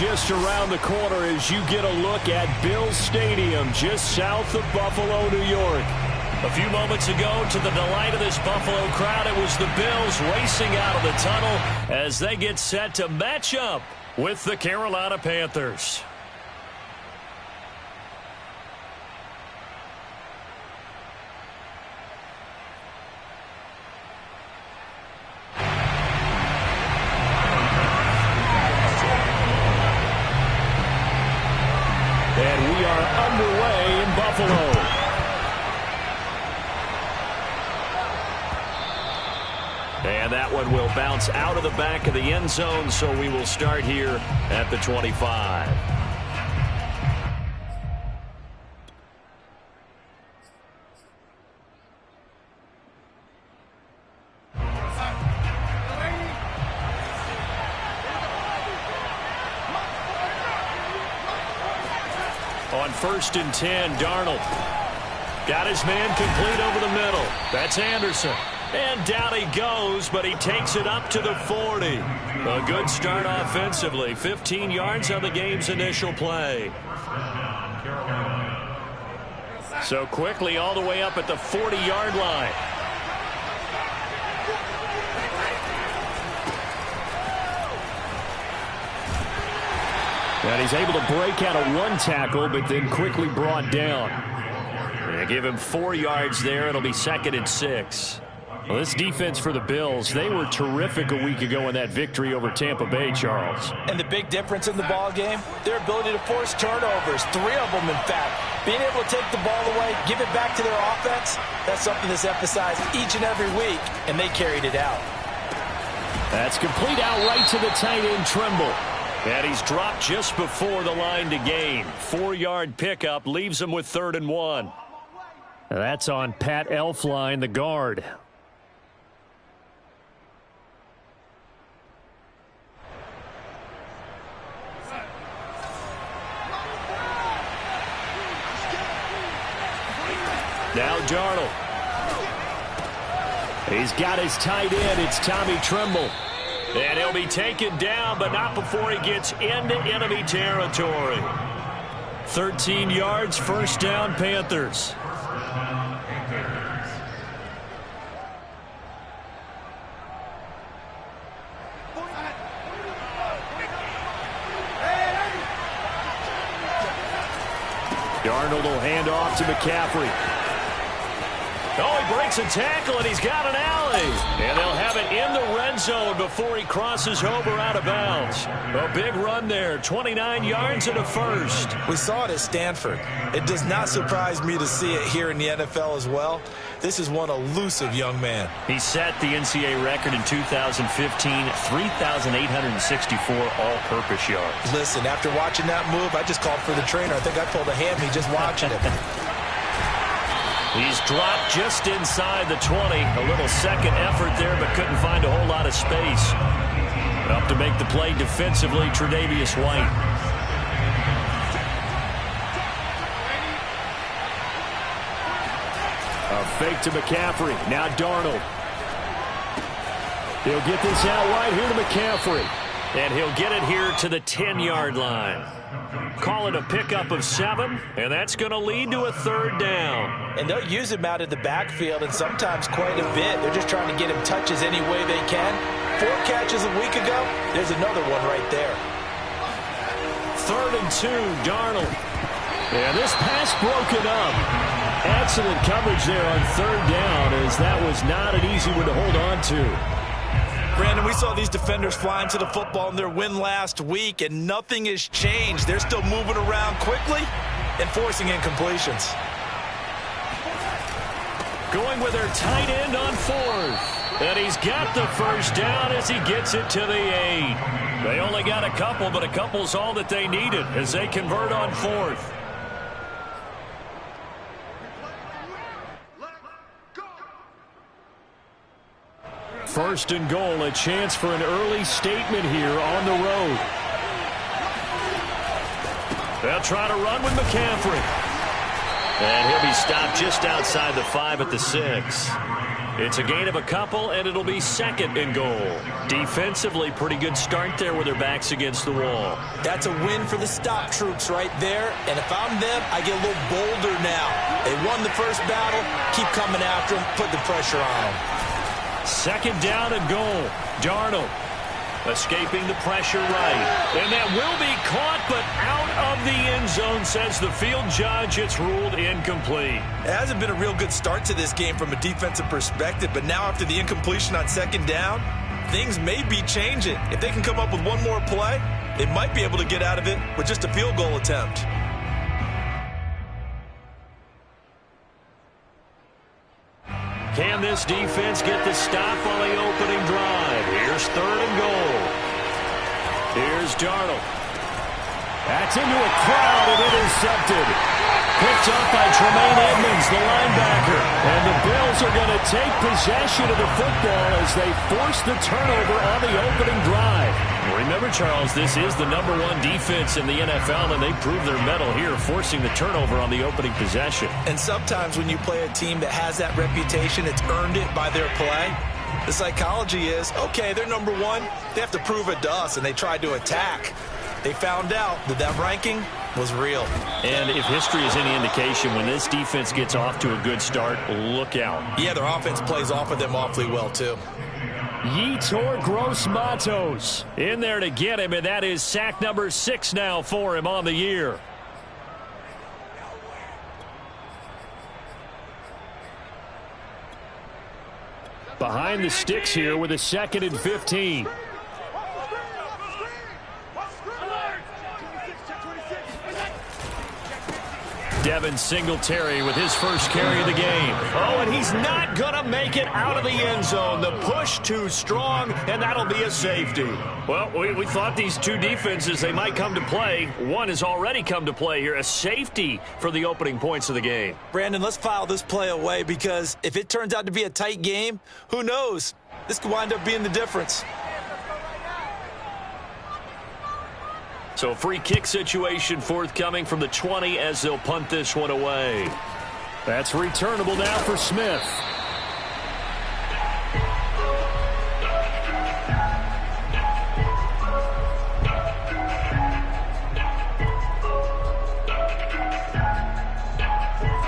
just around the corner as you get a look at Bills Stadium just south of Buffalo, New York. A few moments ago, to the delight of this Buffalo crowd, it was the Bills racing out of the tunnel as they get set to match up with the Carolina Panthers. And we are underway in Buffalo. And that one will bounce out of the back of the end zone, so we will start here at the 25. On 1st and 10, Darnold got his man complete over the middle. That's Anderson. And down he goes, but he takes it up to the 40. A good start offensively. 15 yards on the game's initial play. So quickly all the way up at the 40-yard line. And he's able to break out of one tackle, but then quickly brought down. They give him 4 yards there. It'll be 2nd and 6. Well, this defense for the Bills, they were terrific a week ago in that victory over Tampa Bay, Charles. And the big difference in the ball game, their ability to force turnovers, 3 of them in fact. Being able to take the ball away, give it back to their offense, that's something that's emphasized each and every week, and they carried it out. That's complete out right to the tight end, Trimble. And he's dropped just before the line to gain. 4-yard pickup leaves him with 3rd and 1. That's on Pat Elflein, the guard. Now Darnold. He's got his tight end. It's Tommy Trimble. And he'll be taken down, but not before he gets into enemy territory. 13 yards, 1st down, Panthers. Darnold will hand off to McCaffrey. Oh, he breaks a tackle, and he's got an alley. And they'll have it in the red zone before he crosses over out of bounds. A big run there, 29 yards and a 1st. We saw it at Stanford. It does not surprise me to see it here in the NFL as well. This is one elusive young man. He set the NCAA record in 2015, 3,864 all-purpose yards. Listen, after watching that move, I just called for the trainer. I think I pulled a hammy just watching it. He's dropped just inside the 20. A little second effort there, but couldn't find a whole lot of space. Up to make the play defensively, Tre'Davious White. A fake to McCaffrey. Now Darnold. He'll get this out wide here to McCaffrey. And he'll get it here to the 10-yard line. Call it a pickup of 7, and that's going to lead to a 3rd down. And they'll use him out of the backfield, and sometimes quite a bit. They're just trying to get him touches any way they can. 4 catches a week ago, there's another one right there. 3rd and 2, Darnold. And this pass broken up. Excellent coverage there on 3rd down, as that was not an easy one to hold on to. Brandon, we saw these defenders flying to the football in their win last week, and nothing has changed. They're still moving around quickly and forcing incompletions. Going with their tight end on 4th. And he's got the 1st down as he gets it to the 8. They only got a couple, but a couple's all that they needed as they convert on 4th. First and goal, a chance for an early statement here on the road. They'll try to run with McCaffrey. And he'll be stopped just outside the 5 at the 6. It's a gain of a couple, and it'll be 2nd and goal. Defensively, pretty good start there with their backs against the wall. That's a win for the stop troops right there. And if I'm them, I get a little bolder now. They won the first battle. Keep coming after them. Put the pressure on them. 2nd down and goal. Darnold escaping the pressure right. And that will be caught, but out of the end zone, says the field judge. It's ruled incomplete. It hasn't been a real good start to this game from a defensive perspective, but now after the incompletion on 2nd down, things may be changing. If they can come up with one more play, they might be able to get out of it with just a field goal attempt. Can this defense get the stop on the opening drive? Here's 3rd and goal. Here's Darnold. That's into a crowd and intercepted. Picked up by Tremaine Edmonds, the linebacker. And the Bills are going to take possession of the football as they force the turnover on the opening drive. Remember, Charles, this is the #1 defense in the NFL, and they prove their mettle here, forcing the turnover on the opening possession. And sometimes when you play a team that has that reputation, it's earned it by their play. The psychology is, okay, they're #1. They have to prove it to us, and they tried to attack. They found out that that ranking was real. And if history is any indication, when this defense gets off to a good start, look out. Yeah, their offense plays off of them awfully well, too. Yetur Gross-Matos in there to get him, and that is sack number 6 now for him on the year. Behind the sticks here with a 2nd and 15. Devin Singletary with his first carry of the game. Oh, and he's not going to make it out of the end zone. The push too strong, and that'll be a safety. Well, we thought these two defenses, they might come to play. One has already come to play here. A safety for the opening points of the game. Brandon, let's file this play away because if it turns out to be a tight game, who knows? This could wind up being the difference. So free kick situation forthcoming from the 20 as they'll punt this one away. That's returnable now for Smith.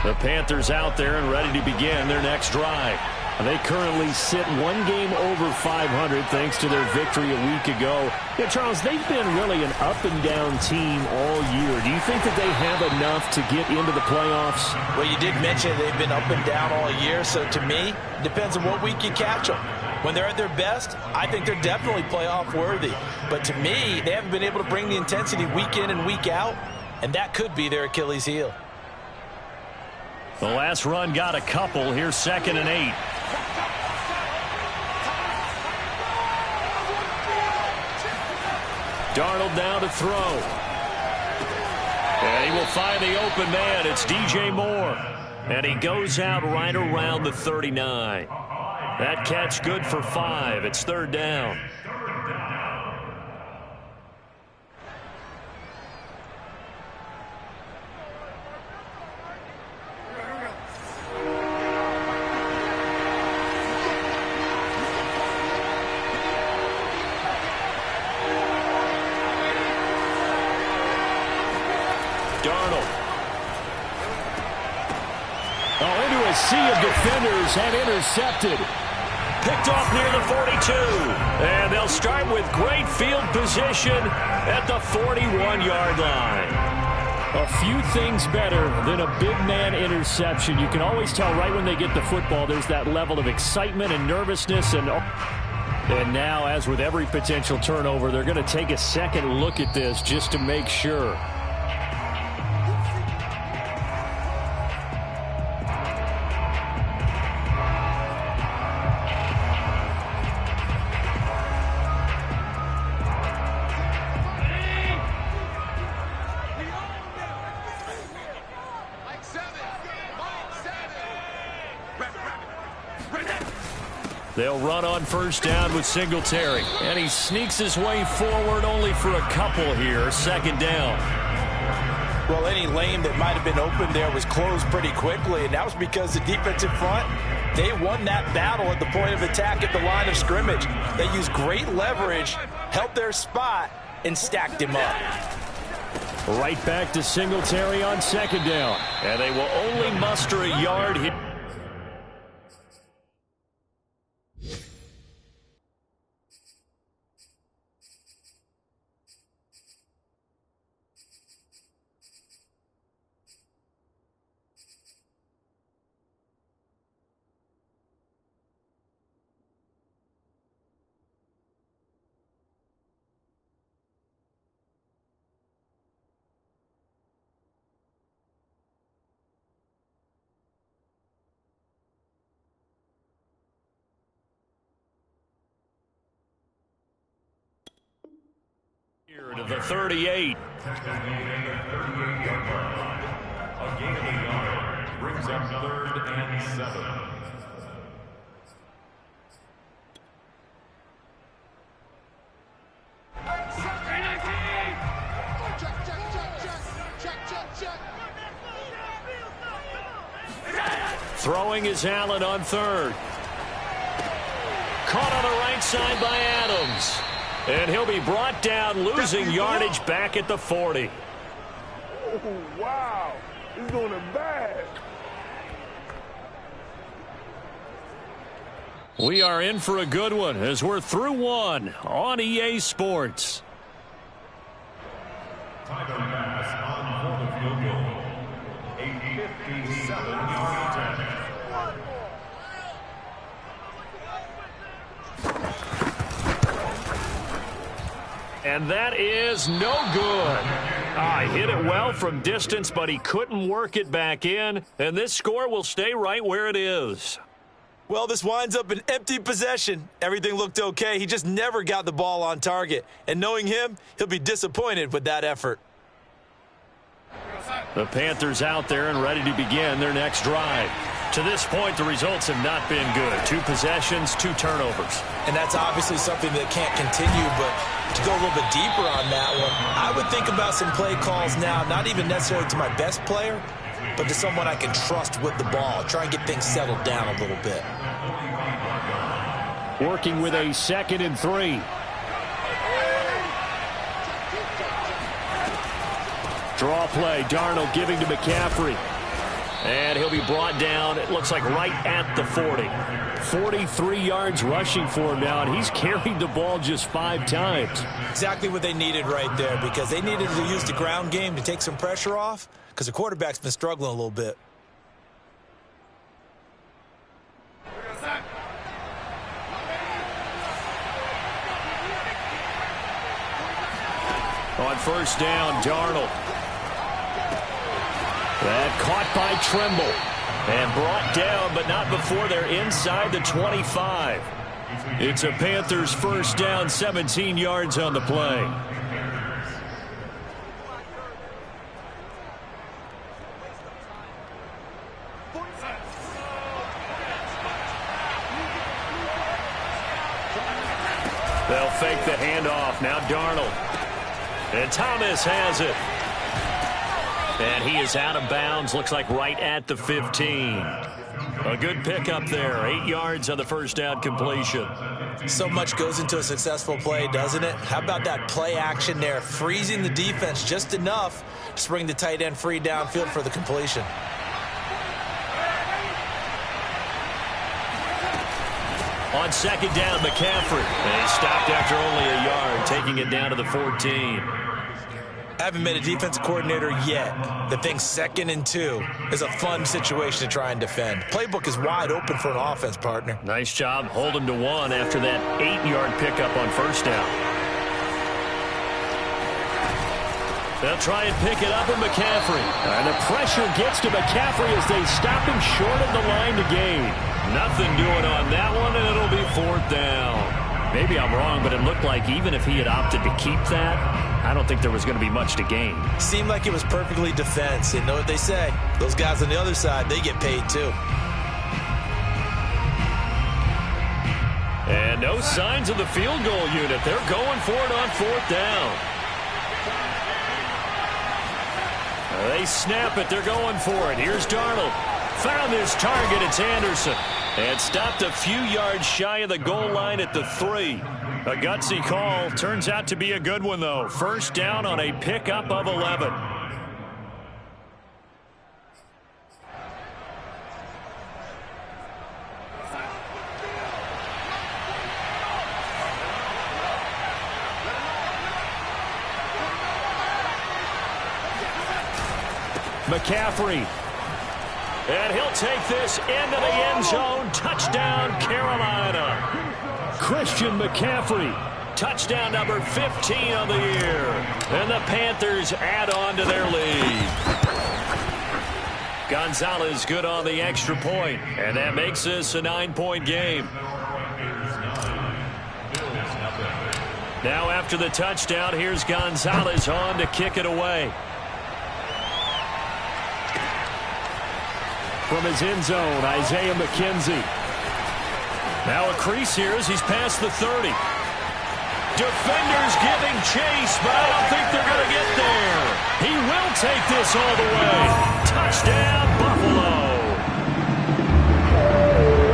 The Panthers out there and ready to begin their next drive. They currently sit one game over 500 thanks to their victory a week ago. Yeah, Charles, they've been really an up-and-down team all year. Do you think that they have enough to get into the playoffs? Well, you did mention they've been up and down all year, so to me, it depends on what week you catch them. When they're at their best, I think they're definitely playoff worthy. But to me, they haven't been able to bring the intensity week in and week out, and that could be their Achilles heel. The last run got a couple. Here's 2nd and 8. Darnold now to throw. And he will find the open man. It's DJ Moore. And he goes out right around the 39. That catch good for 5. It's 3rd down. Sea of defenders and intercepted. Picked off near the 42. And they'll start with great field position at the 41-yard line. A few things better than a big man interception. You can always tell right when they get the football, there's that level of excitement and nervousness. And now, as with every potential turnover, they're going to take a second look at this just to make sure. They'll run on first down with Singletary. And he sneaks his way forward only for a couple here. 2nd down. Well, any lane that might have been open there was closed pretty quickly, and that was because the defensive front They won that battle at the point of attack at the line of scrimmage. They used great leverage, held their spot, and stacked him up. Right back to Singletary on second down. And they will only muster a yard here. To the 38. A gain of a yard brings up 3rd and 7. Throwing is Allen on 3rd. Caught on the right side by Adams. And he'll be brought down, losing yardage back at the 40. Oh, wow. He's doing it bad. We are in for a good one as we're through one on EA Sports. Time of pass on the field goal. A 57-yard attempt. And that is no good. He hit it well from distance, but he couldn't work it back in. And this score will stay right where it is. Well, this winds up an empty possession. Everything looked okay. He just never got the ball on target. And knowing him, he'll be disappointed with that effort. The Panthers out there and ready to begin their next drive. To this point, the results have not been good. 2 possessions, 2 turnovers. And that's obviously something that can't continue, but to go a little bit deeper on that one, I would think about some play calls now, not even necessarily to my best player, but to someone I can trust with the ball. Try and get things settled down a little bit. Working with a 2nd and 3. Draw play, Darnold giving to McCaffrey. And he'll be brought down, it looks like right at the 40. 43 yards rushing for him now, and he's carried the ball just 5 times. Exactly what they needed right there, because they needed to use the ground game to take some pressure off, because the quarterback's been struggling a little bit. On 1st down, Darnold. That caught by Tremble and brought down, but not before they're inside the 25. It's a Panthers 1st down, 17 yards on the play. They'll fake the handoff. Now Darnold. And Thomas has it. And he is out of bounds, looks like right at the 15. A good pickup there, 8 yards on the 1st down completion. So much goes into a successful play, doesn't it? How about that play action there, freezing the defense just enough to bring the tight end free downfield for the completion. On 2nd down, McCaffrey. And he stopped after only a yard, taking it down to the 14. Haven't been a defensive coordinator yet that thinks 2nd and 2 is a fun situation to try and defend. Playbook is wide open for an offense, partner. Nice job holding to 1 after that 8-yard pickup on 1st down. They'll try and pick it up with McCaffrey. And the pressure gets to McCaffrey as they stop him short of the line to gain. Nothing doing on that one, and it'll be 4th down. Maybe I'm wrong, but it looked like even if he had opted to keep that, I don't think there was going to be much to gain. Seemed like it was perfectly defense. And know what they say? Those guys on the other side, they get paid too. And no signs of the field goal unit. They're going for it on 4th down. They snap it. They're going for it. Here's Darnold. Found his target. It's Anderson. And stopped a few yards shy of the goal line at the 3. A gutsy call. Turns out to be a good one, though. First down on a pickup of 11. McCaffrey. And he'll take this into the end zone. Touchdown, Carolina. Christian McCaffrey. Touchdown number 15 on the year. And the Panthers add on to their lead. Gonzalez good on the extra point. And that makes this a 9-point game. Now after the touchdown, here's Gonzalez on to kick it away. From his end zone, Isaiah McKenzie. Now a crease here as he's past the 30. Defenders giving chase, but I don't think they're going to get there. He will take this all the way. Touchdown, Buffalo.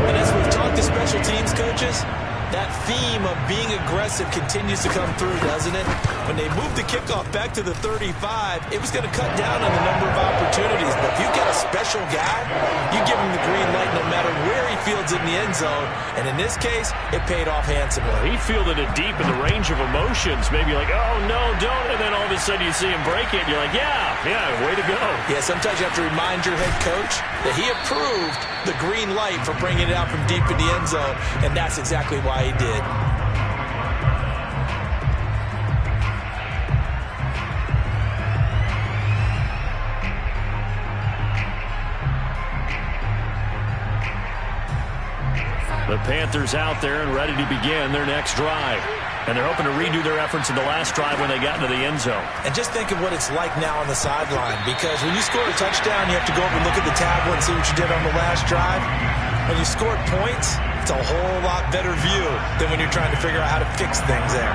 And as we've talked to special teams coaches, that theme of being aggressive continues to come through, doesn't it? When they moved the kickoff back to the 35, it was going to cut down on the number of opportunities. But if you've got a special guy, you give him the green light no matter where he fields it in the end zone. And in this case, it paid off handsomely. He fielded it deep in the range of emotions. Maybe like, oh, no, don't. And then all of a sudden you see him break it. And you're like, yeah, way to go. Yeah, sometimes you have to remind your head coach that he approved the green light for bringing it out from deep in the end zone. And that's exactly why he did. The Panthers out there and ready to begin their next drive. And they're hoping to redo their efforts in the last drive when they got into the end zone. And just think of what it's like now on the sideline, because when you score a touchdown, you have to go up and look at the tablet and see what you did on the last drive. When you scored points, it's a whole lot better view than when you're trying to figure out how to fix things there.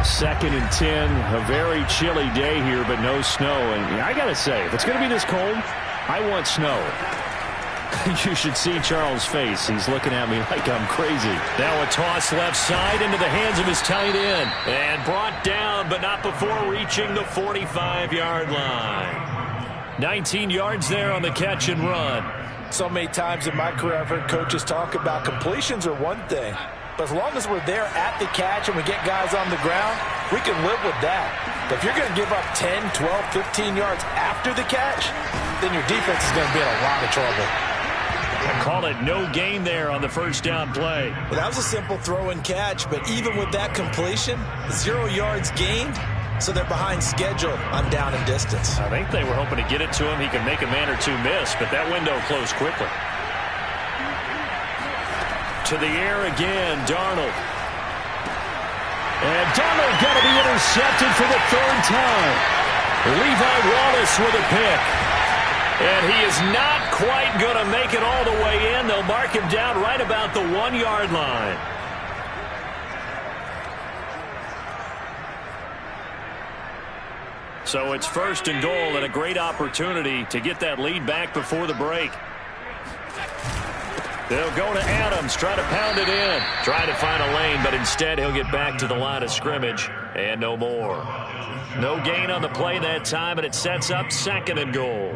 Second and 10, a very chilly day here, but no snow. And I got to say, if it's going to be this cold, I want snow. You should see Charles' face. He's looking at me like I'm crazy. Now a toss left side into the hands of his tight end. And brought down, but not before reaching the 45-yard line. 19 yards there on the catch and run. So many times in my career I've heard coaches talk about completions are one thing. But as long as we're there at the catch and we get guys on the ground, we can live with that. But if you're going to give up 10, 12, 15 yards after the catch, then your defense is going to be in a lot of trouble. I call it no gain there on the first down play. Well, that was a simple throw and catch, but even with that completion, 0 yards gained, so they're behind schedule on down and distance. I think they were hoping to get it to him. He could make a man or two miss, but that window closed quickly. To the air again, Darnold. And Darnold got to be intercepted for the third time. Levi Wallace with a pick. And he is not quite going to make it all the way in. They'll mark him down right about the 1-yard line. So it's first and goal and a great opportunity to get that lead back before the break. They'll go to Adams, try to pound it in. Try to find a lane, but instead he'll get back to the line of scrimmage and no more. No gain on the play that time, and it sets up second and goal.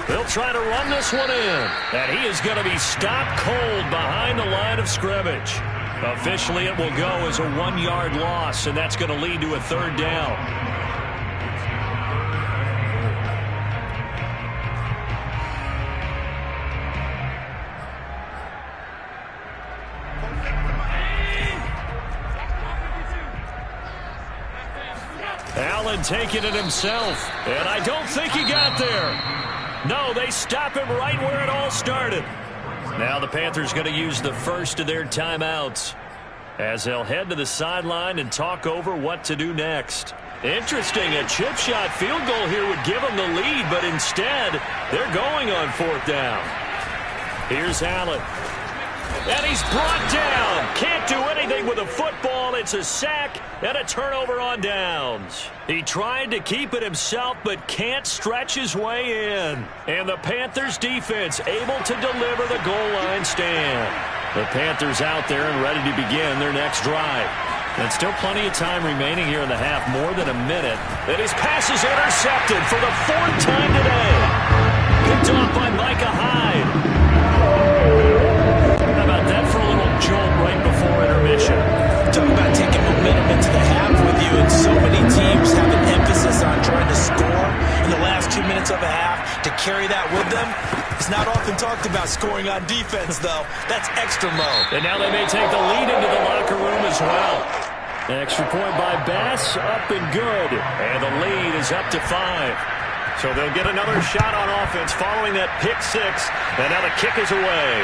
They'll try to run this one in, and he is going to be stopped cold behind the line of scrimmage. Officially, it will go as a 1-yard loss, and that's going to lead to a third down. Allen taking it himself, and I don't think he got there. No, they stop him right where it all started. Now the Panthers going to use the first of their timeouts. as they'll head to the sideline and talk over what to do next. Interesting, a chip shot field goal here would give them the lead, but instead, they're going on 4th down. Here's Allen. And he's brought down. Can't do anything with a football. It's a sack and a turnover on downs. He tried to keep it himself, but can't stretch his way in. And the Panthers defense able to deliver the goal line stand. The Panthers out there and ready to begin their next drive. And still plenty of time remaining here in the half, more than a minute. And his pass is intercepted for the 4th time today. Picked off by Micah Hyde. How about that for a little jolt right before intermission? Talk about taking momentum into the half with you, and so many teams have an emphasis on trying to score in the last 2 minutes of a half. To carry that with them, it's not often talked about scoring on defense, though. That's extra mode. And now they may take the lead into the locker room as well. An extra point by Bass, up and good. And the lead is up to 5. So they'll get another shot on offense following that pick 6. And now the kick is away.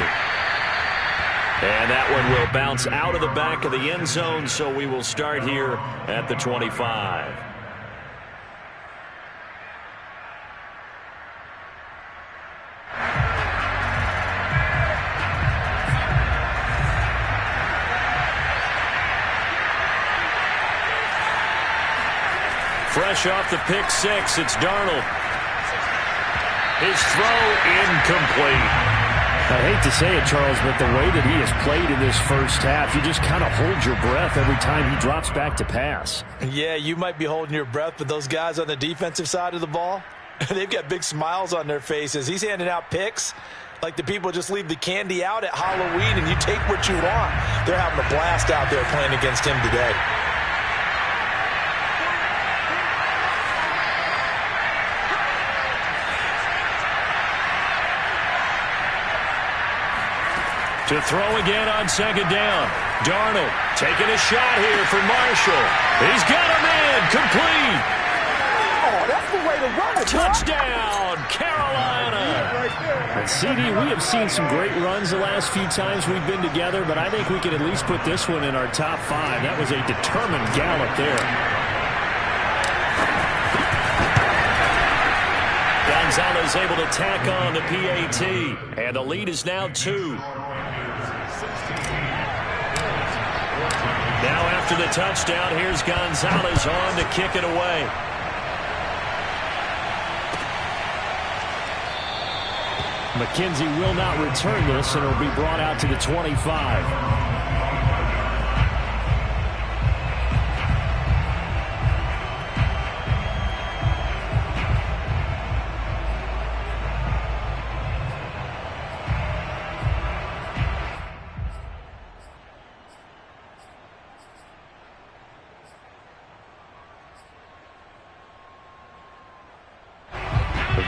And that one will bounce out of the back of the end zone, so we will start here at the 25. Fresh off the pick 6, it's Darnold. His throw incomplete. I hate to say it, Charles, but the way that he has played in this first half, you just kind of hold your breath every time he drops back to pass. Yeah, you might be holding your breath, but those guys on the defensive side of the ball, they've got big smiles on their faces. He's handing out picks like the people just leave the candy out at Halloween and you take what you want. They're having a blast out there playing against him today. To throw again on 2nd down. Darnold taking a shot here for Marshall. He's got him in. Complete. Oh, that's the way to run it. Touchdown, Carolina. And CD, we have seen some great runs the last few times we've been together, but I think we can at least put this one in our top 5. That was a determined gallop there. Gonzalez able to tack on the PAT. And the lead is now 2. Now after the touchdown, here's Gonzalez on to kick it away. McKenzie will not return this, and it'll be brought out to the 25.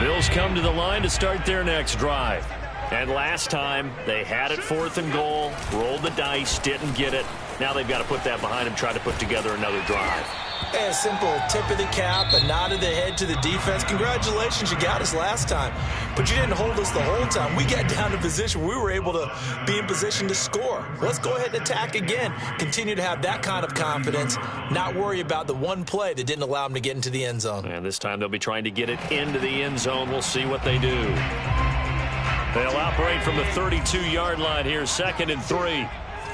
Bills come to the line to start their next drive. And last time, they had it 4th and goal, rolled the dice, didn't get it. Now they've got to put that behind them, try to put together another drive. A simple tip of the cap, a nod of the head to the defense. Congratulations, you got us last time. But you didn't hold us the whole time. We got down to position. We were able to be in position to score. Let's go ahead and attack again. Continue to have that kind of confidence, not worry about the one play that didn't allow them to get into the end zone. And this time they'll be trying to get it into the end zone. We'll see what they do. They'll operate from the 32-yard line here, 2nd and 3. Here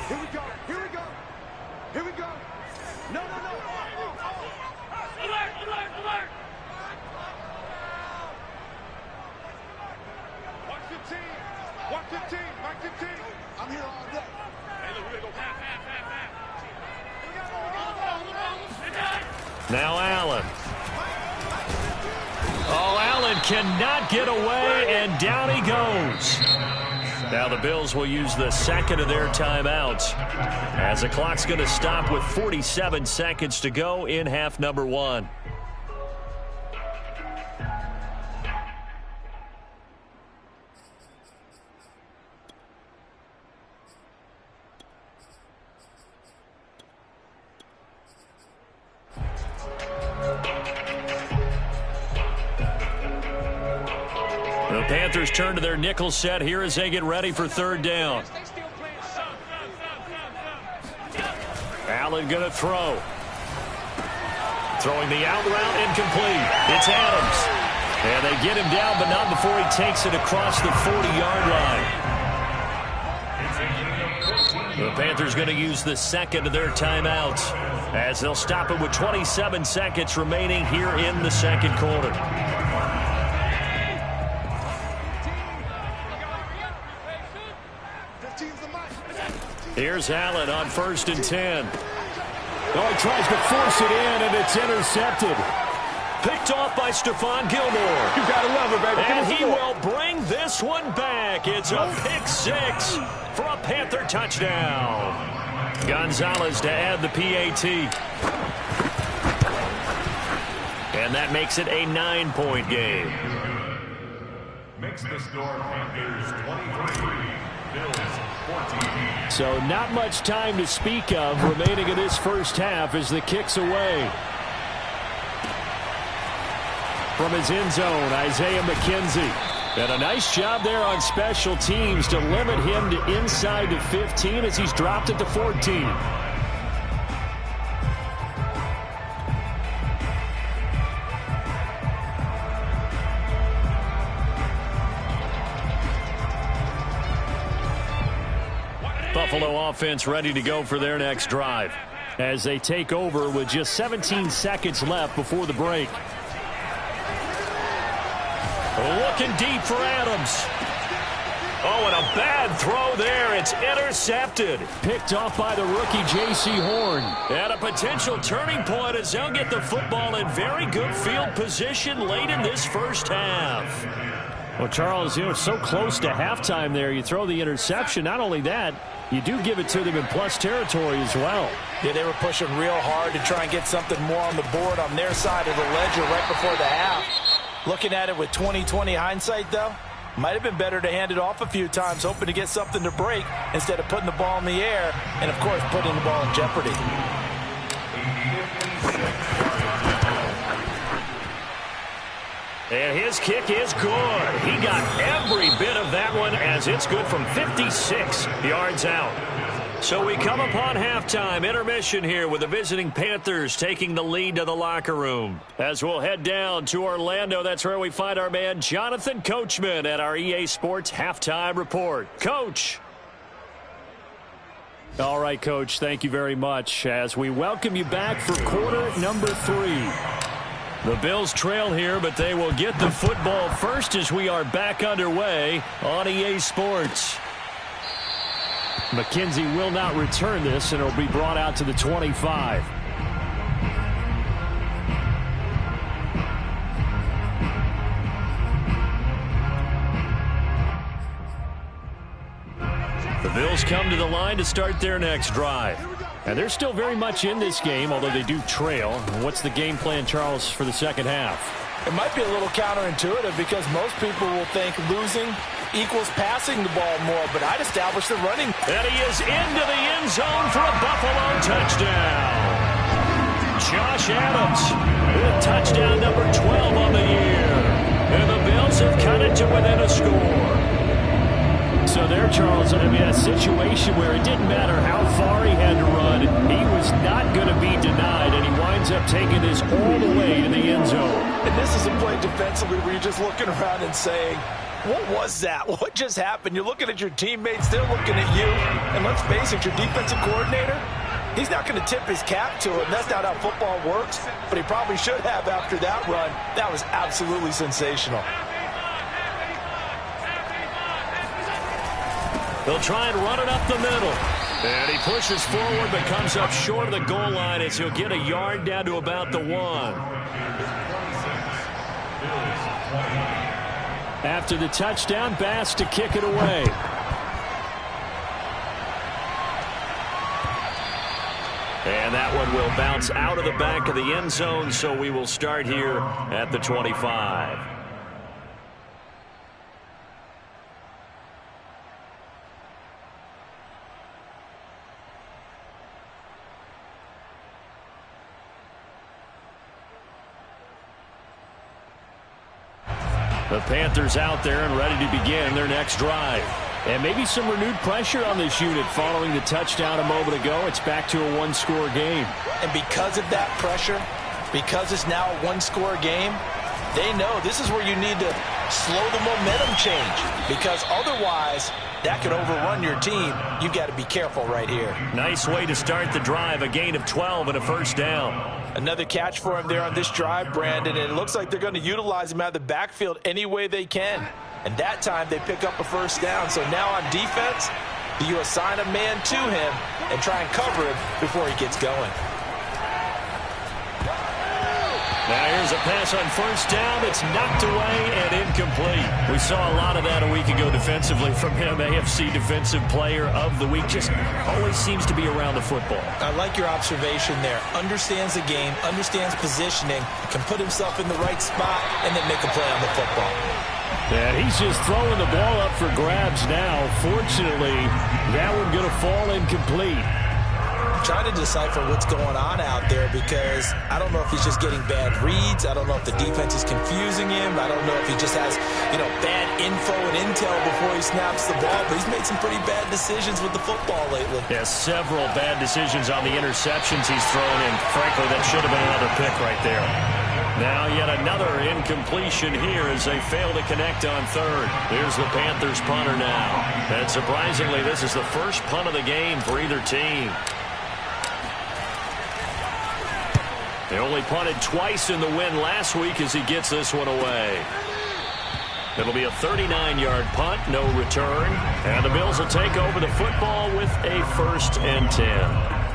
we go. Here we go. Here we go. No. Alert. Watch the team. I'm here all day. Hey, look, we're going to go half. Now Allen. Oh, Allen cannot get away, and down he goes. Now the Bills will use the 2nd of their timeouts as the clock's going to stop with 47 seconds to go in half number 1. The Panthers turn to their nickel set here as they get ready for 3rd down. Allen going to throw. Throwing the out route, incomplete. It's Adams. And they get him down, but not before he takes it across the 40-yard line. The Panthers going to use the second of their timeouts as they'll stop it with 27 seconds remaining here in the second quarter. Here's Allen on 1st and 10. Oh, he tries to force it in, and it's intercepted. Picked off by Stephon Gilmore. You gotta love it, baby. And he will bring this one back. It's a pick six for a Panther touchdown. Gonzalez to add the PAT. And that makes it a 9-point game. Makes the score Panthers 23, Bills 14. So not much time to speak of remaining in this first half as the kick's away. From his end zone, Isaiah McKenzie. And a nice job there on special teams to limit him to inside the 15 as he's dropped it to 14. Buffalo offense ready to go for their next drive as they take over with just 17 seconds left before the break. Looking deep for Adams. Oh, and a bad throw there. It's intercepted. Picked off by the rookie J.C. Horn. And a potential turning point as they'll get the football in very good field position late in this first half. Well, Charles, you know, so close to halftime there. You throw the interception. Not only that, you do give it to them in plus territory as well. Yeah, they were pushing real hard to try and get something more on the board on their side of the ledger right before the half. Looking at it with 20/20 hindsight, though, might have been better to hand it off a few times, hoping to get something to break instead of putting the ball in the air and, of course, putting the ball in jeopardy. And his kick is good. He got every bit of that one as it's good from 56 yards out. So we come upon halftime, intermission here with the visiting Panthers taking the lead to the locker room. As we'll head down to Orlando, that's where we find our man Jonathan Coachman at our EA Sports Halftime Report. Coach. All right, Coach, thank you very much as we welcome you back for quarter number 3. The Bills trail here, but they will get the football first as we are back underway on EA Sports. McKenzie will not return this, and it'll be brought out to the 25. The Bills come to the line to start their next drive. And they're still very much in this game, although they do trail. What's the game plan, Charles, for the second half? It might be a little counterintuitive because most people will think losing equals passing the ball more, but I'd establish the running. And he is into the end zone for a Buffalo touchdown. Josh Adams with touchdown number 12 on the year. And the Bills have cut it to within a score. So there, Charles, I mean, a situation where it didn't matter how far he had to run, he was not going to be denied, and he winds up taking this all the way to the end zone. And this is a play defensively where you're just looking around and saying, what was that? What just happened? You're looking at your teammates, they're looking at you, and let's face it, your defensive coordinator, he's not going to tip his cap to him. That's not how football works, but he probably should have after that run. That was absolutely sensational. They'll try and run it up the middle. And he pushes forward but comes up short of the goal line as he'll get a yard down to about the 1. After the touchdown, Bass to kick it away. And that one will bounce out of the back of the end zone, so we will start here at the 25. The Panthers out there and ready to begin their next drive. And maybe some renewed pressure on this unit following the touchdown a moment ago. It's back to a one-score game. And because of that pressure, because it's now a one-score game, they know this is where you need to slow the momentum change, because otherwise that could overrun your team. You've got to be careful right here. Nice way to start the drive, a gain of 12 and a first down. Another catch for him there on this drive, Brandon, and it looks like they're going to utilize him out of the backfield any way they can. And that time they pick up a first down. So now on defense, do you assign a man to him and try and cover him before he gets going? Now here's a pass on first down. It's knocked away and incomplete. We saw a lot of that a week ago defensively from him. AFC Defensive Player of the Week. Just always seems to be around the football. I like your observation there. Understands the game, understands positioning, can put himself in the right spot, and then make a play on the football. And he's just throwing the ball up for grabs now. Fortunately, that one going to fall incomplete. Trying to decipher what's going on out there, because I don't know if he's just getting bad reads. I don't know if the defense is confusing him. I don't know if he just has, bad info and intel before he snaps the ball. But he's made some pretty bad decisions with the football lately. Yeah, several bad decisions on the interceptions he's thrown in. Frankly, that should have been another pick right there. Now yet another incompletion here as they fail to connect on third. Here's the Panthers punter now. And surprisingly, this is the first punt of the game for either team. They only punted twice in the win last week as he gets this one away. It'll be a 39-yard punt, no return. And the Bills will take over the football with a 1st and 10.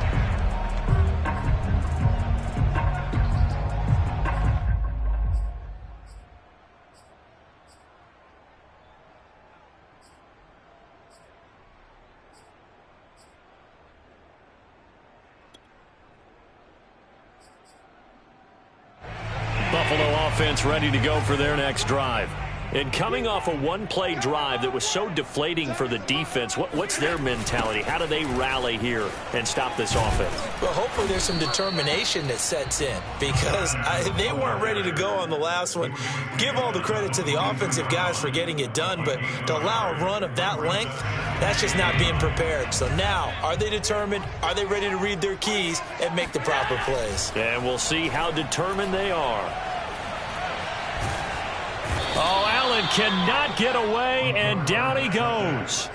Buffalo offense ready to go for their next drive. And coming off a one-play drive that was so deflating for the defense, what's their mentality? How do they rally here and stop this offense? Well, hopefully there's some determination that sets in, because they weren't ready to go on the last one. Give all the credit to the offensive guys for getting it done, but to allow a run of that length, that's just not being prepared. So now, are they determined? Are they ready to read their keys and make the proper plays? And we'll see how determined they are. Oh, Allen cannot get away, and down he goes.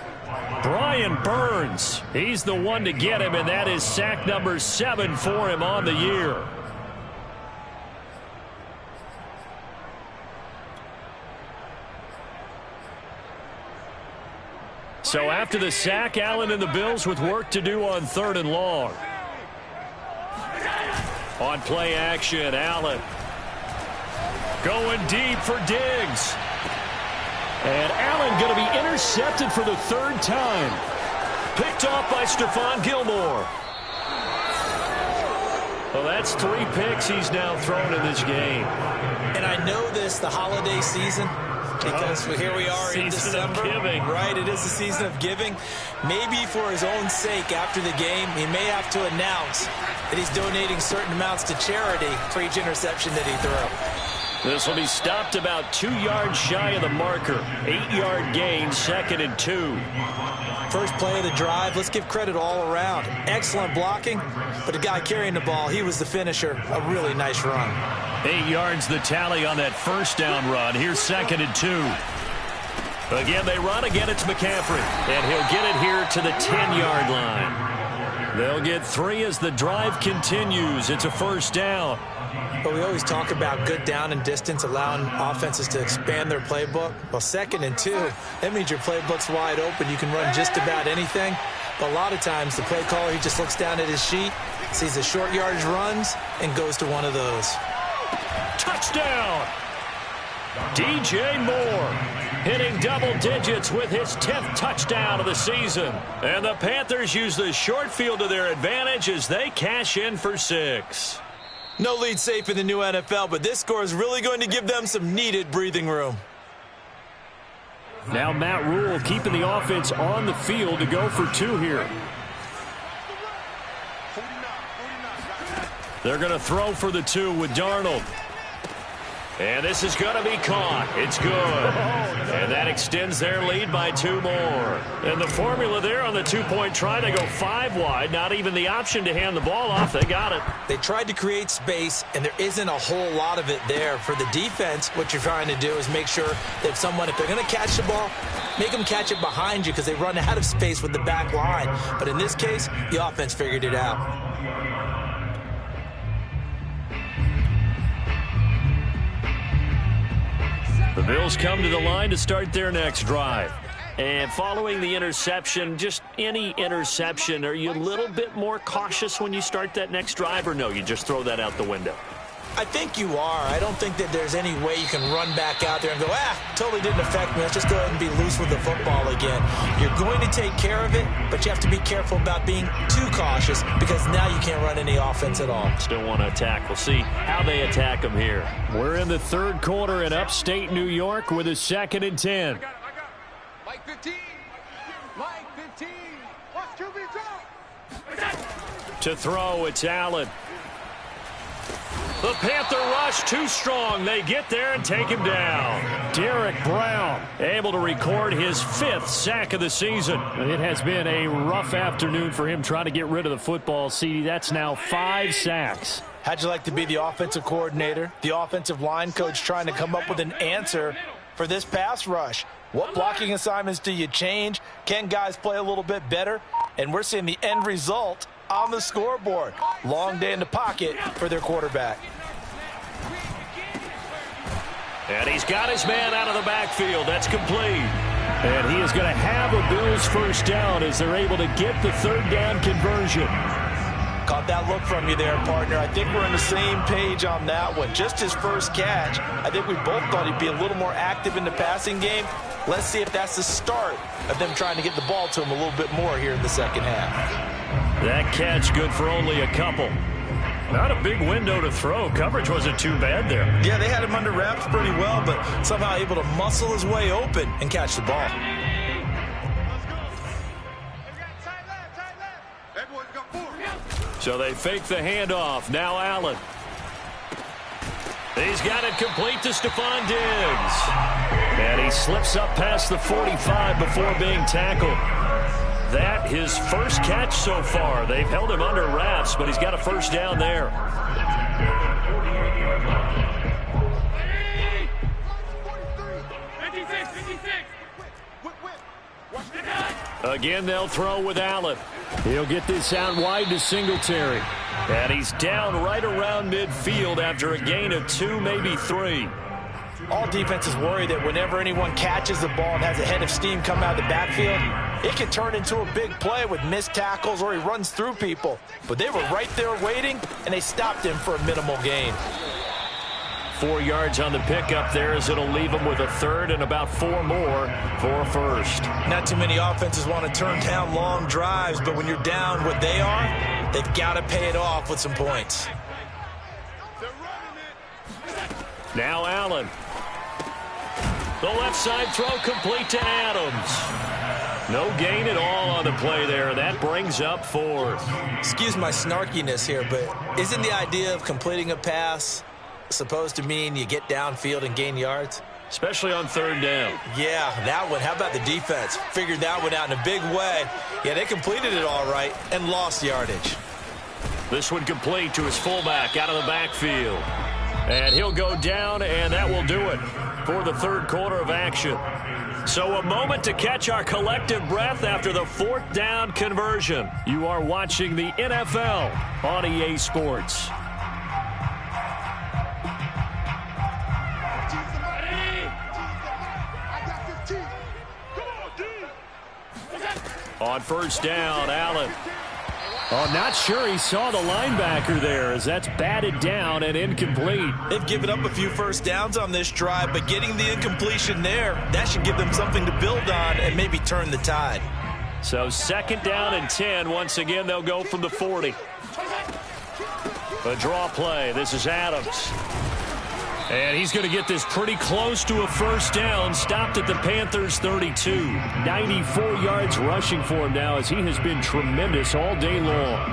Brian Burns, he's the one to get him, and that is sack number 7 for him on the year. So after the sack, Allen and the Bills with work to do on 3rd and long. On play action, Allen going deep for Diggs. And Allen going to be intercepted for the 3rd time. Picked off by Stephon Gilmore. Well, that's 3 picks he's now thrown in this game. And I know this, the holiday season, because here we are in December. Season of giving. Right, it is the season of giving. Maybe for his own sake after the game, he may have to announce that he's donating certain amounts to charity for each interception that he threw. This will be stopped about 2 yards shy of the marker. 8-yard gain, 2nd and 2. First play of the drive. Let's give credit all around. Excellent blocking, but the guy carrying the ball, he was the finisher. A really nice run. 8 yards the tally on that first down run. Here's 2nd and 2. Again, they run. Again, it's McCaffrey. And he'll get it here to the 10-yard line. They'll get 3 as the drive continues. It's a first down. But we always talk about good down and distance, allowing offenses to expand their playbook. Well, 2nd and 2, that means your playbook's wide open. You can run just about anything. But a lot of times, the play caller, he just looks down at his sheet, sees the short yardage runs, and goes to one of those. Touchdown! DJ Moore hitting double digits with his 10th touchdown of the season. And the Panthers use the short field to their advantage as they cash in for 6. No lead safe in the new NFL, but this score is really going to give them some needed breathing room. Now Matt Rule keeping the offense on the field to go for 2 here. They're going to throw for the 2 with Darnold. And this is going to be caught. It's good. And that extends their lead by 2 more. And the formula there on the 2-point try, they go 5 wide. Not even the option to hand the ball off. They got it. They tried to create space, and there isn't a whole lot of it there. For the defense, what you're trying to do is make sure that if they're going to catch the ball, make them catch it behind you because they run out of space with the back line. But in this case, the offense figured it out. The Bills come to the line to start their next drive. And following the interception, just any interception, are you a little bit more cautious when you start that next drive, or no, you just throw that out the window? I think you are. I don't think that there's any way you can run back out there and go, totally didn't affect me. Let's just go ahead and be loose with the football again. You're going to take care of it, but you have to be careful about being too cautious because now you can't run any offense at all. Still want to attack. We'll see how they attack them here. We're in the third quarter in upstate New York with a 2nd and 10. I got it. Mike 15. Mike 15. Watch QB To throw, it's Allen. The Panther rush too strong. They get there and take him down. Derek Brown able to record his 5th sack of the season. It has been a rough afternoon for him trying to get rid of the football. CD, that's now 5 sacks. How'd you like to be the offensive coordinator, the offensive line coach trying to come up with an answer for this pass rush? What blocking assignments do you change? Can guys play a little bit better? And we're seeing the end result on the scoreboard. Long day in the pocket for their quarterback. And he's got his man out of the backfield. That's complete. And he is going to have a Bills first down as they're able to get the 3rd down conversion. Caught that look from you there, partner. I think we're on the same page on that one. Just his first catch. I think we both thought he'd be a little more active in the passing game. Let's see if that's the start of them trying to get the ball to him a little bit more here in the second half. That catch good for only a couple. Not a big window to throw. Coverage wasn't too bad there. Yeah, they had him under wraps pretty well, but somehow able to muscle his way open and catch the ball. So they fake the handoff. Now Allen. He's got it complete to Stephon Diggs. And he slips up past the 45 before being tackled. That his first catch so far. They've held him under wraps, but he's got a first down there. Again, they'll throw with Allen. He'll get this out wide to Singletary. And he's down right around midfield after a gain of 2, maybe 3. All defenses worry that whenever anyone catches the ball and has a head of steam come out of the backfield, it can turn into a big play with missed tackles or he runs through people. But they were right there waiting, and they stopped him for a minimal gain. 4 yards on the pickup there as it'll leave them with a 3rd and about 4 more for a first. Not too many offenses want to turn down long drives, but when you're down what they are, they've got to pay it off with some points. Now Allen. The left side throw complete to Adams. No gain at all on the play there. That brings up 4th. Excuse my snarkiness here, but isn't the idea of completing a pass supposed to mean you get downfield and gain yards? Especially on 3rd down. Yeah, that one. How about the defense? Figured that one out in a big way. Yeah, they completed it all right and lost yardage. This one complete to his fullback out of the backfield. And he'll go down, and that will do it for the 3rd quarter of action. So a moment to catch our collective breath after the 4th down conversion. You are watching the NFL on EA Sports. On 1st down, Allen. Oh, not sure he saw the linebacker there as that's batted down and incomplete. They've given up a few first downs on this drive, but getting the incompletion there, that should give them something to build on and maybe turn the tide. So 2nd down and 10. Once again, they'll go from the 40. A draw play. This is Adams. And he's going to get this pretty close to a first down. Stopped at the Panthers' 32. 94 yards rushing for him now as he has been tremendous all day long.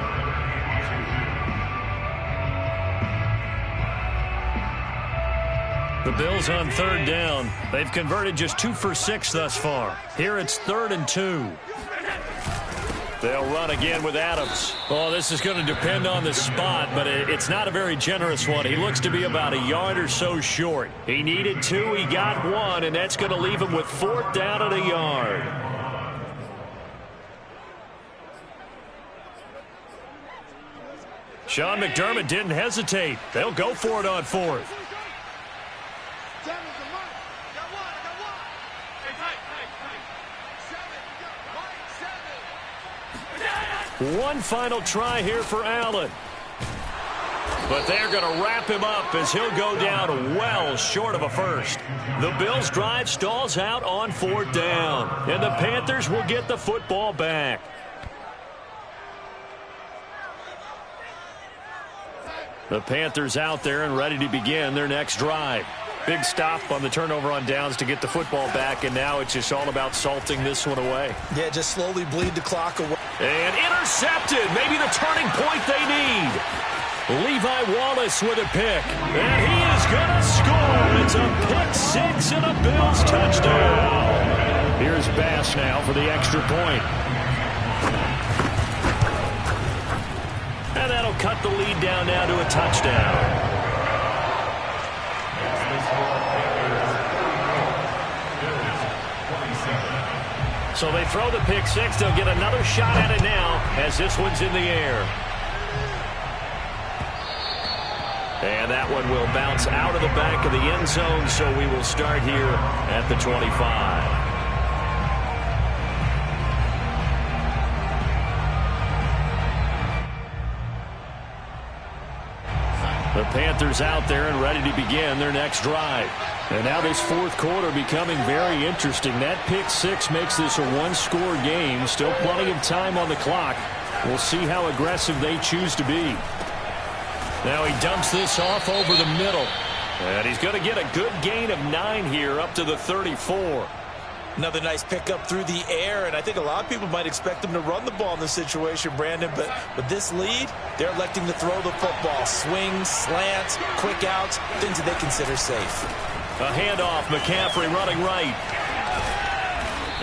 The Bills on third down. They've converted just 2 for 6 thus far. Here it's 3rd and 2. They'll run again with Adams. Oh, this is going to depend on the spot, but it's not a very generous one. He looks to be about a yard or so short. He needed 2, he got 1, and that's going to leave him with 4th down and a yard. Sean McDermott didn't hesitate. They'll go for it on 4th. One final try here for Allen. But they're going to wrap him up as he'll go down well short of a first. The Bills' drive stalls out on 4th down. And the Panthers will get the football back. The Panthers out there and ready to begin their next drive. Big stop on the turnover on downs to get the football back, and now it's just all about salting this one away. Yeah, just slowly bleed the clock away. And intercepted. Maybe the turning point they need. Levi Wallace with a pick. And he is going to score. It's a pick 6 and a Bills touchdown. Here's Bass now for the extra point. And that'll cut the lead down now to a touchdown. So they throw the pick 6. They'll get another shot at it now as this one's in the air. And that one will bounce out of the back of the end zone, so we will start here at the 25. The Panthers out there and ready to begin their next drive. And now this 4th quarter becoming very interesting. That pick 6 makes this a one-score game. Still plenty of time on the clock. We'll see how aggressive they choose to be. Now he dumps this off over the middle. And he's going to get a good gain of 9 here up to the 34. Another nice pickup through the air, and I think a lot of people might expect them to run the ball in this situation, Brandon, but with this lead, they're electing to throw the football. Swings, slants, quick outs, things that they consider safe. A handoff, McCaffrey running right.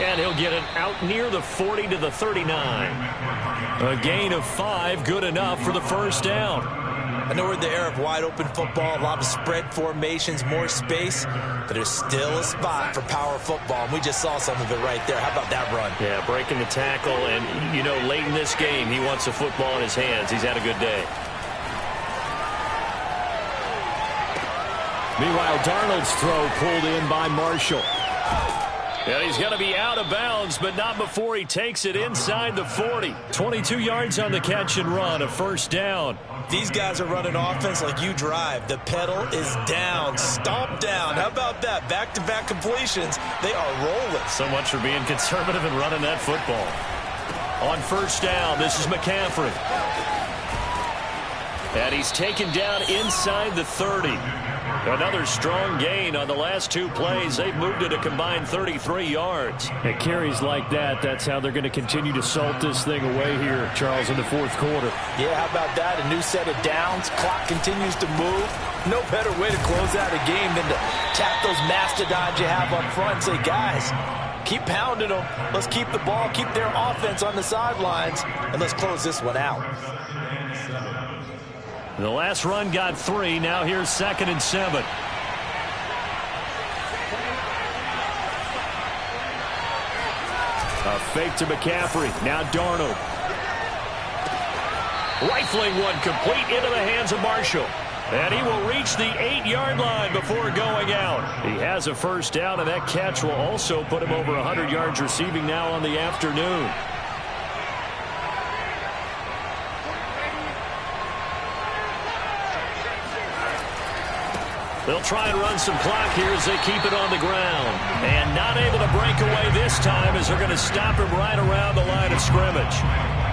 And he'll get it out near the 40 to the 39. A gain of 5, good enough for the first down. I know we're in the era of wide-open football, a lot of spread formations, more space, but there's still a spot for power football, and we just saw some of it right there. How about that run? Yeah, breaking the tackle, and, you know, late in this game, he wants the football in his hands. He's had a good day. Meanwhile, Darnold's throw pulled in by Marshall. And he's going to be out of bounds, but not before he takes it inside the 40. 22 yards on the catch and run, a first down. These guys are running offense like you drive. The pedal is down, stomp down. How about that? Back-to-back completions. They are rolling. So much for being conservative and running that football. On first down, this is McCaffrey. And he's taken down inside the 30. Another strong gain on the last 2 plays. They've moved it a combined 33 yards. At carries like that, that's how they're going to continue to salt this thing away here, Charles, in the 4th quarter. Yeah, how about that? A new set of downs. Clock continues to move. No better way to close out a game than to tap those mastodons you have up front and say, guys, keep pounding them. Let's keep the ball, keep their offense on the sidelines, and let's close this one out. The last run got 3. Now here's 2nd and 7. A fake to McCaffrey. Now Darnold. Rifling one complete into the hands of Marshall. And he will reach the 8-yard line before going out. He has a first down, and that catch will also put him over 100 yards receiving now on the afternoon. They'll try and run some clock here as they keep it on the ground. And not able to break away this time as they're going to stop him right around the line of scrimmage.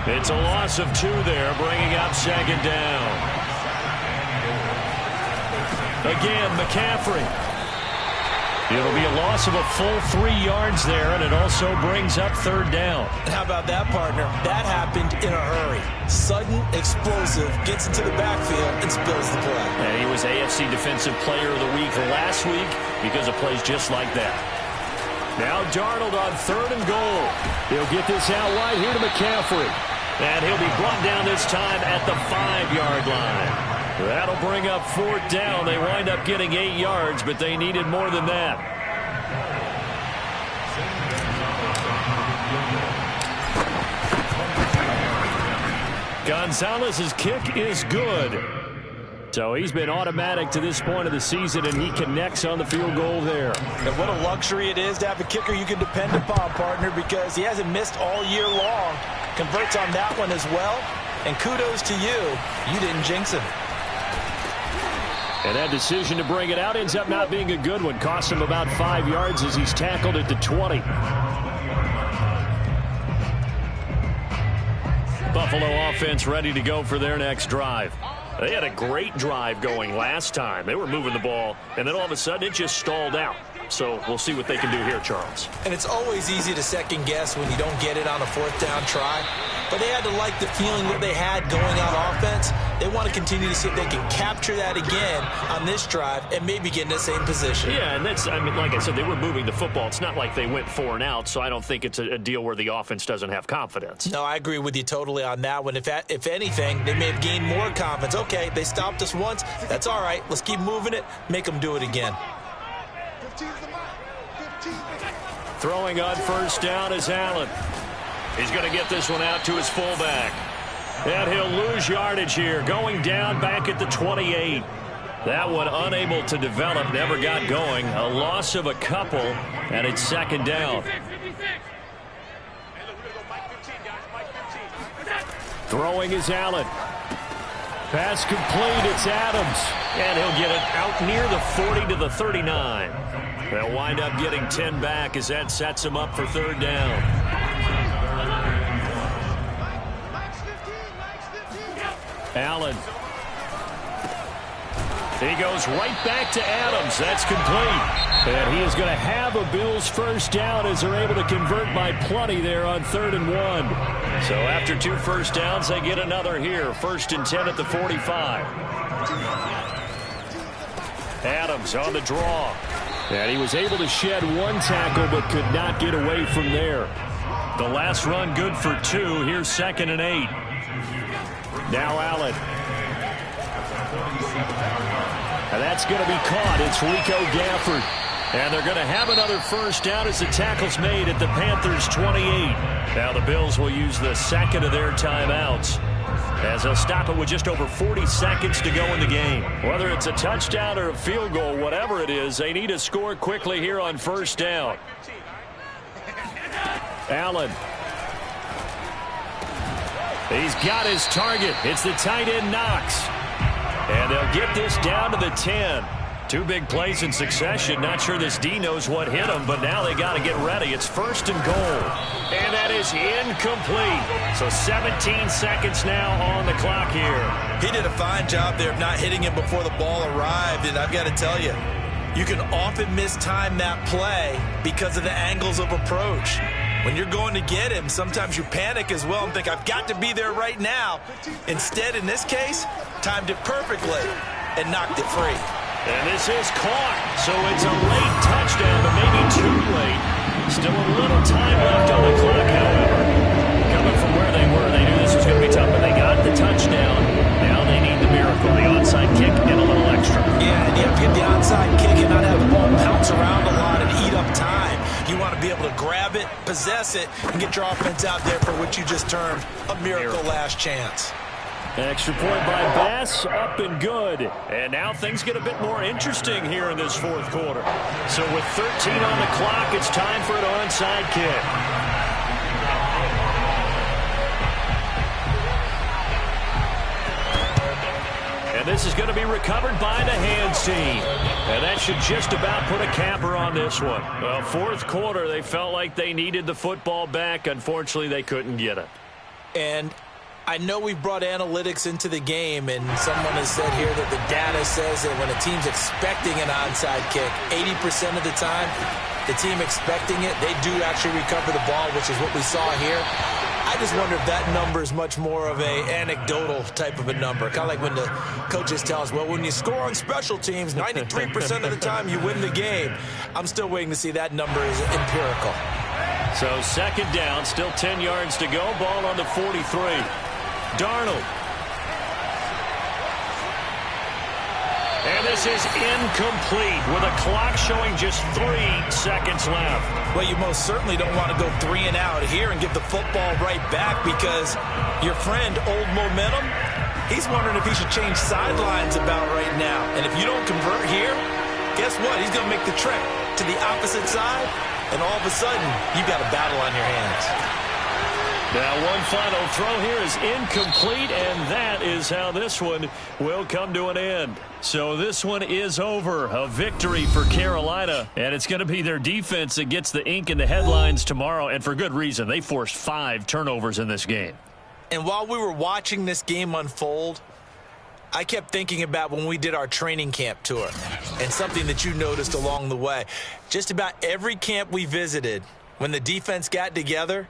It's a loss of 2 there, bringing up 2nd down. Again, McCaffrey. It'll be a loss of a full 3 yards there, and it also brings up third down. How about that, partner? That happened in a hurry. Sudden, explosive, gets into the backfield and spills the play. And he was AFC Defensive Player of the Week last week because of plays just like that. Now Darnold on 3rd and goal. He'll get this out wide here to McCaffrey. And he'll be brought down this time at the 5-yard line. That'll bring up 4th down. They wind up getting 8 yards, but they needed more than that. Gonzalez's kick is good. So he's been automatic to this point of the season, and he connects on the field goal there. And what a luxury it is to have a kicker you can depend upon, partner, because he hasn't missed all year long. Converts on that one as well. And kudos to you. You didn't jinx him. And that decision to bring it out ends up not being a good one. Costs him about 5 yards as he's tackled at the 20. Buffalo offense ready to go for their next drive. They had a great drive going last time. They were moving the ball, and then all of a sudden it just stalled out. So we'll see what they can do here, Charles. And it's always easy to second guess when you don't get it on a 4th down try. But they had to like the feeling that they had going on offense. They want to continue to see if they can capture that again on this drive and maybe get in the same position. Yeah, and that's, I mean, like I said, they were moving the football. It's not like they went 4 and out, so I don't think it's a deal where the offense doesn't have confidence. No, I agree with you totally on that one. If anything, they may have gained more confidence. Okay, they stopped us once. That's all right. Let's keep moving it. Make them do it again. Throwing on 1st down is Allen. He's going to get this one out to his fullback. And he'll lose yardage here. Going down back at the 28. That one unable to develop, never got going. A loss of a couple, and it's 2nd down. Throwing is Allen. Pass complete, it's Adams. And he'll get it out near the 40 to the 39. They'll wind up getting 10 back as that sets him up for 3rd down. Allen. He goes right back to Adams. That's complete. And he is going to have a Bills 1st down as they're able to convert by plenty there on 3rd and 1. So after 2 1st downs, they get another here. 1st and 10 at the 45. Adams on the draw. And he was able to shed 1 tackle but could not get away from there. The last run good for 2. Here's 2nd and 8. Now Allen. And that's going to be caught. It's Rico Gafford. And they're going to have another 1st down as the tackle's made at the Panthers' 28. Now the Bills will use the 2nd of their timeouts as they'll stop it with just over 40 seconds to go in the game. Whether it's a touchdown or a field goal, whatever it is, they need to score quickly here on 1st down. Allen. He's got his target. It's the tight end Knox. And they'll get this down to the 10. 2 big plays in succession. Not sure this D knows what hit him, but now they got to get ready. It's 1st and goal. And that is incomplete. So 17 seconds now on the clock here. He did a fine job there of not hitting him before the ball arrived. And I've got to tell you, you can often mistime that play because of the angles of approach. When you're going to get him, sometimes you panic as well and think, I've got to be there right now. Instead, in this case, timed it perfectly and knocked it free. And this is caught. So it's a late touchdown, but maybe too late. Still a little time left on the clock, however. Coming from where they were, they knew this was going to be tough, but they got the touchdown. Now they need the miracle, the onside kick and a little extra. Yeah, and you have to get the onside kick and not have the ball bounce around a lot and eat up time. You want to be able to grab it, possess it, and get your offense out there for what you just termed a miracle last chance. Extra point by Bass, up and good. And now things get a bit more interesting here in this 4th quarter. So with 13 on the clock, it's time for an onside kick. And this is going to be recovered by the hands team. And that should just about put a capper on this one. Well, 4th quarter, they felt like they needed the football back. Unfortunately, they couldn't get it. And I know we've brought analytics into the game, and someone has said here that the data says that when a team's expecting an onside kick, 80% of the time, the team expecting it, they do actually recover the ball, which is what we saw here. I just wonder if that number is much more of a anecdotal type of a number. Kind of like when the coaches tell us, well, when you score on special teams, 93% of the time you win the game. I'm still waiting to see that number is empirical. So second down, still 10 yards to go. Ball on the 43. Darnold. And this is incomplete with a clock showing just 3 seconds left. Well, you most certainly don't want to go 3 and out here and give the football right back, because your friend, Old Momentum, he's wondering if he should change sidelines about right now. And if you don't convert here, guess what? He's going to make the trek to the opposite side, and all of a sudden, you've got a battle on your hands. Now one final throw here is incomplete, and that is how this one will come to an end. So this one is over. A victory for Carolina, and it's going to be their defense that gets the ink in the headlines tomorrow, and for good reason. They forced 5 turnovers in this game. And while we were watching this game unfold, I kept thinking about when we did our training camp tour, and something that you noticed along the way. Just about every camp we visited, when the defense got together,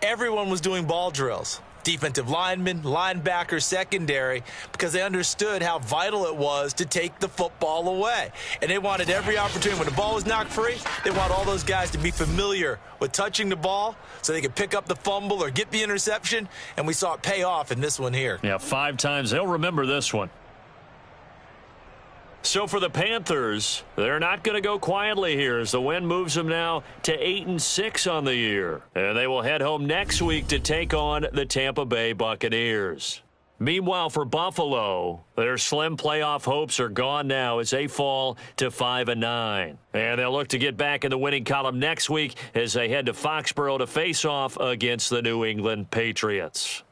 everyone was doing ball drills. Defensive linemen, linebackers, secondary, because they understood how vital it was to take the football away. And they wanted every opportunity. When the ball was knocked free, they want all those guys to be familiar with touching the ball so they could pick up the fumble or get the interception. And we saw it pay off in this one here. Yeah, 5 times. They'll remember this one. So for the Panthers, they're not going to go quietly here as the win moves them now to 8-6 on the year. And they will head home next week to take on the Tampa Bay Buccaneers. Meanwhile, for Buffalo, their slim playoff hopes are gone now as they fall to 5-9. And they'll look to get back in the winning column next week as they head to Foxborough to face off against the New England Patriots.